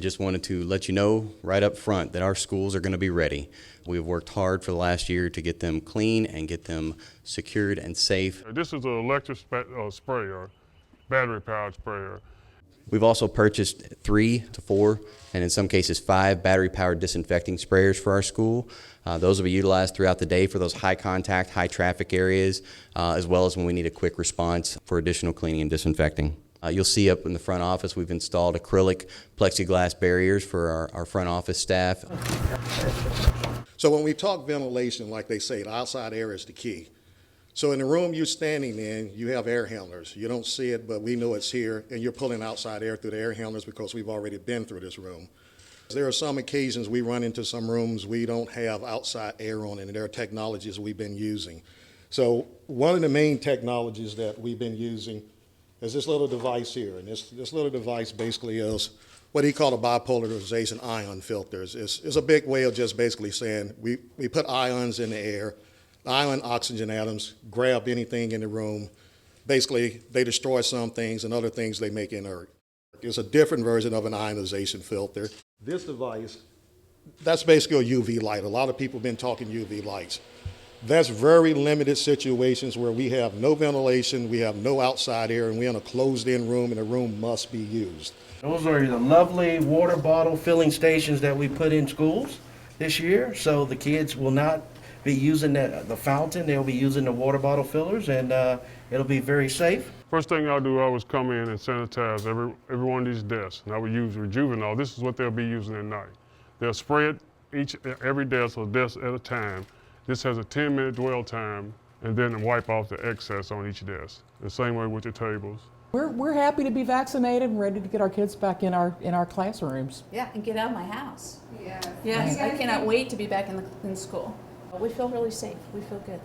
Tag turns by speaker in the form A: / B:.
A: Just wanted to let you know right up front that our schools are going to be ready. We've worked hard for the last year to get them clean and get them secured and safe.
B: This is an electric sprayer, battery-powered sprayer.
A: We've also purchased 3 to 4, and in some cases 5 battery-powered disinfecting sprayers for our school. Those will be utilized throughout the day for those high-contact, high-traffic areas, as well as when we need a quick response for additional cleaning and disinfecting. You'll see up in the front office we've installed acrylic plexiglass barriers for our front office staff.
C: So when we talk ventilation, like they say, the outside air is the key. So in the room you're standing in, you have air handlers. You don't see it, but we know it's here, and you're pulling outside air through the air handlers because we've already been through this room. There are some occasions we run into some rooms we don't have outside air on, and there are technologies we've been using. So one of the main technologies that we've been using is this little device here, and this little device basically is what he called a bipolarization ion filters. It's a big way of just basically saying we put ions in the air. The ion oxygen atoms grab anything in the room. Basically, they destroy some things, and other things they make inert. It's a different version of an ionization filter. This device, that's basically a UV light. A lot of people have been talking UV lights. That's very limited situations where we have no ventilation, we have no outside air, and we're in a closed-in room, and the room must be used.
D: Those are the lovely water bottle filling stations that we put in schools this year, so the kids will not be using the fountain, they'll be using the water bottle fillers, and it'll be very safe.
B: First thing I'll do, I always come in and sanitize every one of these desks. And I would use Rejuvenol. This is what they'll be using at night. They'll spray it every desk, or desk at a time. This has a 10-minute dwell time, and then wipe off the excess on each desk. The same way with the tables.
E: We're happy to be vaccinated and ready to get our kids back in our classrooms.
F: Yeah, and get out of my house.
G: Yes.
F: Yes, I cannot wait to be back in school. We feel really safe. We feel good.